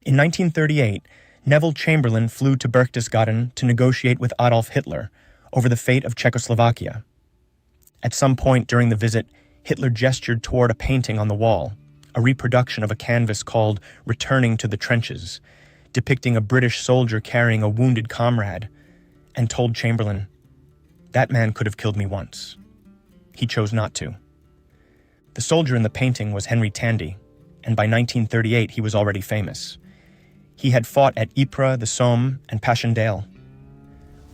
In 1938, Neville Chamberlain flew to Berchtesgaden to negotiate with Adolf Hitler over the fate of Czechoslovakia. At some point during the visit, Hitler gestured toward a painting on the wall, a reproduction of a canvas called Returning to the Trenches, depicting a British soldier carrying a wounded comrade, and told Chamberlain, "That man could have killed me once." He chose not to. The soldier in the painting was Henry Tandey, and by 1938 he was already famous. He had fought at Ypres, the Somme, and Passchendaele.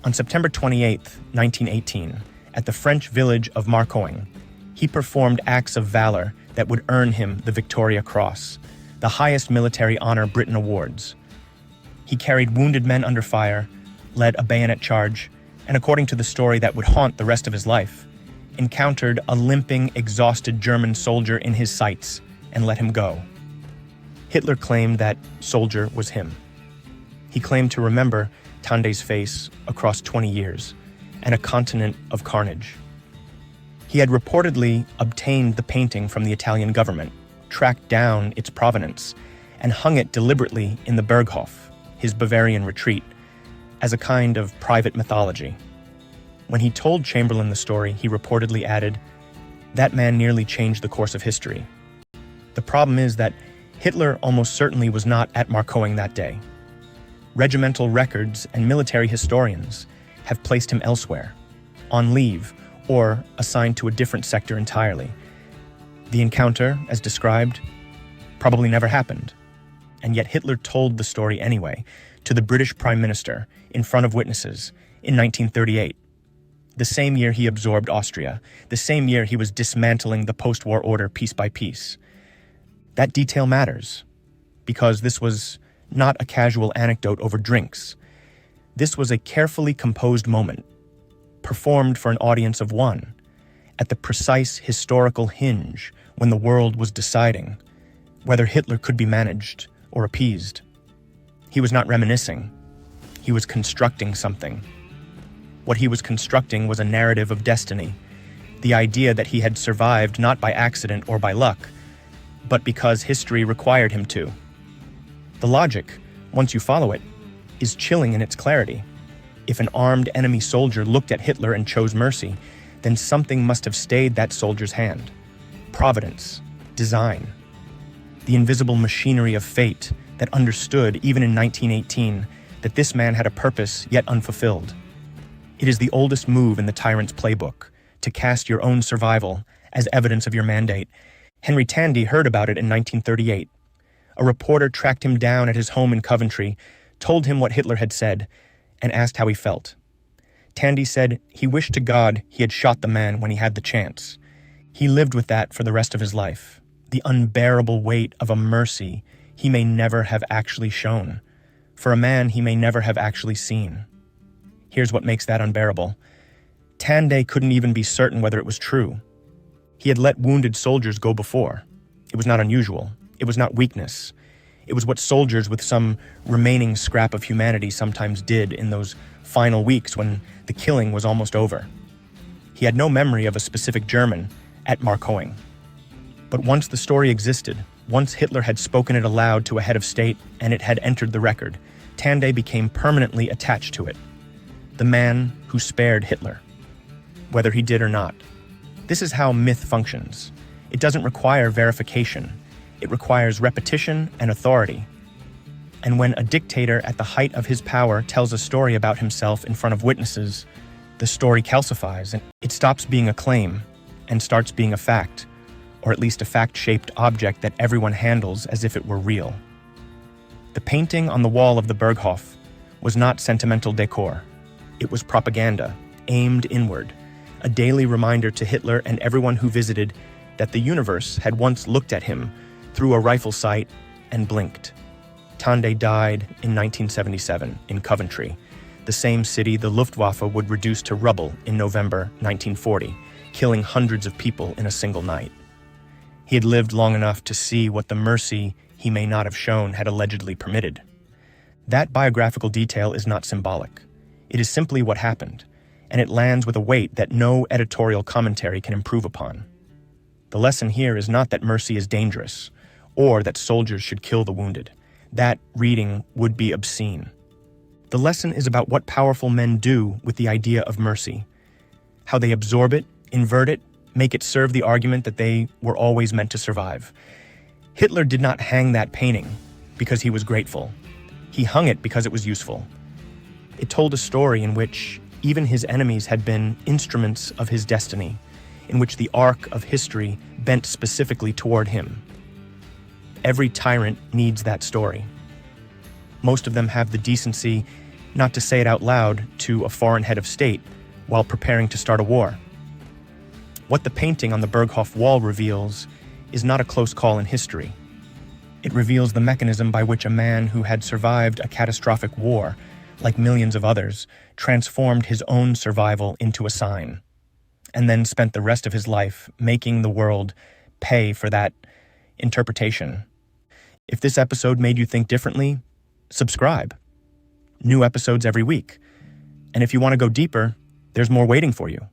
On September 28, 1918, at the French village of Marcoing, he performed acts of valor that would earn him the Victoria Cross, the highest military honor Britain awards. He carried wounded men under fire, led a bayonet charge, and according to the story that would haunt the rest of his life, encountered a limping, exhausted German soldier in his sights and let him go. Hitler claimed that soldier was him. He claimed to remember Tandey's face across 20 years and a continent of carnage. He had reportedly obtained the painting from the Italian government, tracked down its provenance, and hung it deliberately in the Berghof, his Bavarian retreat, as a kind of private mythology. When he told Chamberlain the story, he reportedly added, "That man nearly changed the course of history." The problem is that Hitler almost certainly was not at Marcoing that day. Regimental records and military historians have placed him elsewhere, on leave, or assigned to a different sector entirely. The encounter, as described, probably never happened. And yet Hitler told the story anyway, to the British Prime Minister, in front of witnesses, in 1938. The same year he absorbed Austria, the same year he was dismantling the post-war order piece by piece. That detail matters, because this was not a casual anecdote over drinks. This was a carefully composed moment, performed for an audience of one, at the precise historical hinge when the world was deciding whether Hitler could be managed or appeased. He was not reminiscing. He was constructing something. What he was constructing was a narrative of destiny, the idea that he had survived not by accident or by luck, but because history required him to. The logic, once you follow it, is chilling in its clarity. If an armed enemy soldier looked at Hitler and chose mercy, then something must have stayed that soldier's hand. Providence, design, the invisible machinery of fate that understood, even in 1918, that this man had a purpose yet unfulfilled. It is the oldest move in the tyrant's playbook, to cast your own survival as evidence of your mandate. Henry Tandey heard about it in 1938. A reporter tracked him down at his home in Coventry, told him what Hitler had said, and asked how he felt. Tandey said he wished to God he had shot the man when he had the chance. He lived with that for the rest of his life, the unbearable weight of a mercy he may never have actually shown, for a man he may never have actually seen. Here's what makes that unbearable. Tandey couldn't even be certain whether it was true. He had let wounded soldiers go before. It was not unusual. It was not weakness. It was what soldiers with some remaining scrap of humanity sometimes did in those final weeks when the killing was almost over. He had no memory of a specific German at Marcoing. But once the story existed, once Hitler had spoken it aloud to a head of state and it had entered the record, Tandey became permanently attached to it. The man who spared Hitler, whether he did or not. This is how myth functions. It doesn't require verification. It requires repetition and authority. And when a dictator at the height of his power tells a story about himself in front of witnesses, the story calcifies and it stops being a claim and starts being a fact, or at least a fact-shaped object that everyone handles as if it were real. The painting on the wall of the Berghof was not sentimental decor. It was propaganda, aimed inward, a daily reminder to Hitler and everyone who visited that the universe had once looked at him through a rifle sight and blinked. Tandey died in 1977 in Coventry, the same city the Luftwaffe would reduce to rubble in November 1940, killing hundreds of people in a single night. He had lived long enough to see what the mercy he may not have shown had allegedly permitted. That biographical detail is not symbolic. It is simply what happened, and it lands with a weight that no editorial commentary can improve upon. The lesson here is not that mercy is dangerous, or that soldiers should kill the wounded. that reading would be obscene. The lesson is about what powerful men do with the idea of mercy, how they absorb it, invert it, make it serve the argument that they were always meant to survive. Hitler did not hang that painting because he was grateful. He hung it because it was useful. It told a story in which even his enemies had been instruments of his destiny, in which the arc of history bent specifically toward him. Every tyrant needs that story. Most of them have the decency not to say it out loud to a foreign head of state while preparing to start a war. What the painting on the Berghof wall reveals is not a close call in history. It reveals the mechanism by which a man who had survived a catastrophic war, like millions of others, transformed his own survival into a sign, and then spent the rest of his life making the world pay for that interpretation. If this episode made you think differently, subscribe. New episodes every week. And if you want to go deeper, there's more waiting for you.